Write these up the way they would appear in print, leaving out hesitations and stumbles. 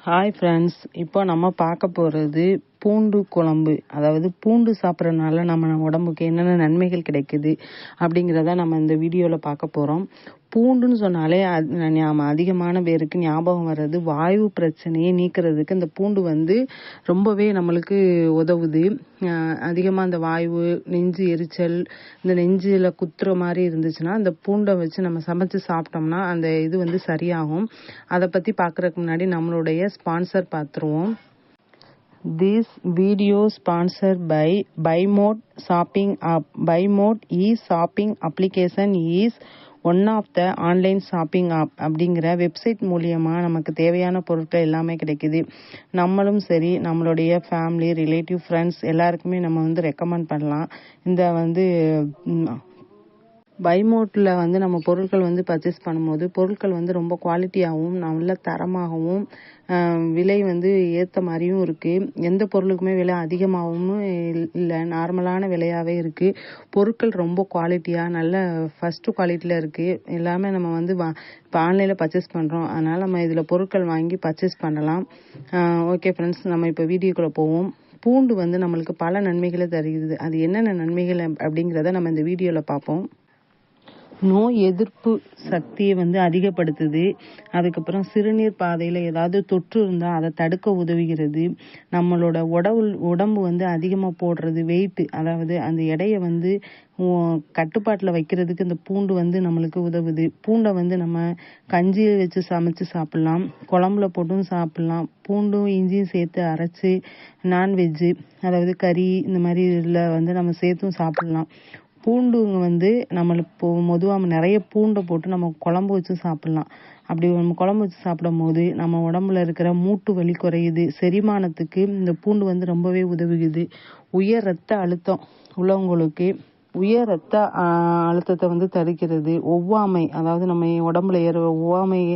Hi friends, இப்போ நம்ம பார்க்க போகிறது பூண்டு குழம்பு. அதாவது பூண்டு சாப்பிட்றதுனால நம்ம உடம்புக்கு என்னென்ன நன்மைகள் கிடைக்குது அப்படிங்கிறத நம்ம இந்த வீடியோவில் பார்க்க போகிறோம். பூண்டுன்னு சொன்னாலே அதிகமான பேருக்கு ஞாபகம் வர்றது வாயு பிரச்சனையை நீக்கிறதுக்கு இந்த பூண்டு ரொம்பவே நம்மளுக்கு உதவுது. அதிகமாக இந்த வாயு, நெஞ்சு எரிச்சல், இந்த நெஞ்சில் குத்துற மாதிரி இருந்துச்சுன்னா அந்த பூண்டை வச்சு நம்ம சமைச்சு சாப்பிட்டோம்னா அந்த இது சரியாகும். அதை பற்றி பார்க்குறதுக்கு முன்னாடி நம்மளுடைய ஸ்பான்சர் பார்த்துருவோம். This video sponsored by BuyMode Shopping App. BuyMode e-shopping application is one of the online shopping app. அப்படிங்கிற வெப்சைட் மூலியமாக நமக்கு தேவையான பொருட்கள் எல்லாமே கிடைக்குது. நம்மளும் சரி, நம்மளுடைய ஃபேமிலி, ரிலேட்டிவ், ஃப்ரெண்ட்ஸ் எல்லாருக்குமே நம்ம ரெக்கமெண்ட் பண்ணலாம். இந்த பைமோட்டில் நம்ம பொருட்கள் பர்ச்சேஸ் பண்ணும்போது பொருட்கள் ரொம்ப குவாலிட்டியாகவும் நல்ல தரமாகவும் விலை ஏற்ற மாதிரியும் இருக்குது. எந்த பொருளுக்குமே விலை அதிகமாகவும் இல்லை, நார்மலான விலையாகவே இருக்குது. பொருட்கள் ரொம்ப குவாலிட்டியாக நல்ல ஃபஸ்ட்டு குவாலிட்டியில் இருக்குது. எல்லாமே நம்ம இப்போ ஆன்லைனில் பர்ச்சேஸ் பண்ணுறோம், அதனால் நம்ம இதில் பொருட்கள் வாங்கி பர்ச்சேஸ் பண்ணலாம். ஓகே ஃப்ரெண்ட்ஸ், நம்ம இப்போ வீடியோக்குள்ளே போவோம். பூண்டு நம்மளுக்கு பல நன்மைகளை தருகிறது. அது என்னென்ன நன்மைகள் அப்படிங்கிறத நம்ம இந்த வீடியோவில் பார்ப்போம். நோய் எதிர்ப்பு சக்தியை அதிகப்படுத்துது. அதுக்கப்புறம் சிறுநீர் பாதையில் ஏதாவது தொற்று இருந்தால் அதை தடுக்க உதவுகிறது. நம்மளோட உடம்பு அதிகமாக போடுறது வெயிட்டு, அதாவது அந்த எடையை கட்டுப்பாட்டில் வைக்கிறதுக்கு இந்த பூண்டு நம்மளுக்கு உதவுது. பூண்டை நம்ம கஞ்சியை வச்சு சமைச்சு சாப்பிட்லாம், குழம்புல போட்டும் சாப்பிட்லாம். பூண்டும் இஞ்சியும் சேர்த்து அரைச்சி நான்வெஜ்ஜு, அதாவது கறி, இந்த மாதிரி இதில் நம்ம சேர்த்தும் சாப்பிட்லாம். பூண்டு நம்மளுக்கு பொதுவாக நிறைய பூண்டை போட்டு நம்ம குழம்பு வச்சு சாப்பிட்லாம். அப்படி நம்ம குழம்பு வச்சு சாப்பிடும் போது நம்ம உடம்புல இருக்கிற மூட்டு வலி குறையுது. செரிமானத்துக்கு இந்த பூண்டு ரொம்பவே உதவுகிறது. உயர் ரத்த அழுத்தம் உள்ளவங்களுக்கு உயர் ரத்த அழுத்தத்தை தடுக்கிறது. ஒவ்வாமை, அதாவது நம்ம உடம்புல ஏற ஒவ்வாமையை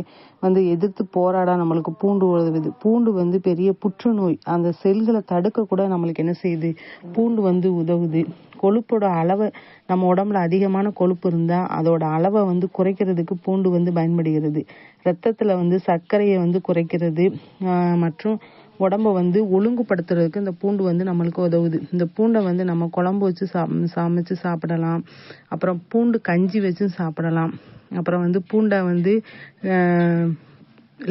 எதிர்த்து போராட நம்மளுக்கு பூண்டு உதவுது. பூண்டு பெரிய புற்றுநோய் அந்த செல்களை தடுக்க கூட நம்மளுக்கு என்ன செய்யுது, பூண்டு உதவுது. கொழுப்போட அளவை, நம்ம உடம்புல அதிகமான கொழுப்பு இருந்தால் அதோட அளவை குறைக்கிறதுக்கு பூண்டு பயன்படுகிறது. ரத்தத்தில் சர்க்கரையை குறைக்கிறது மற்றும் உடம்பை ஒழுங்குபடுத்துறதுக்கு இந்த பூண்டு நம்மளுக்கு உதவுது. இந்த பூண்டை நம்ம குழம்பு வச்சு சமைச்சு சாப்பிடலாம். அப்புறம் பூண்டு கஞ்சி வச்சு சாப்பிடலாம். அப்புறம் பூண்டை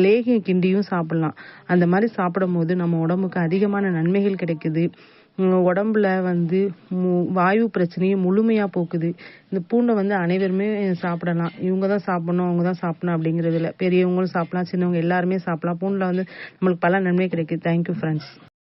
லேகியம் கிண்டியும் சாப்பிடலாம். அந்த மாதிரி சாப்பிடும் போது நம்ம உடம்புக்கு அதிகமான நன்மைகள் கிடைக்குது. உடம்புல வாயு பிரச்சனையை முழுமையாக போக்குது. இந்த பூண்டை அனைவருமே சாப்பிடலாம். இவங்க தான் சாப்பிடணும், அவங்க தான் சாப்பிடணும் அப்படிங்கிறது இல்லை. பெரியவங்களும் சாப்பிடலாம், சின்னவங்க எல்லாருமே சாப்பிடலாம். பூண்டில் நம்மளுக்கு பல நன்மை கிடைக்குது. Thank you friends.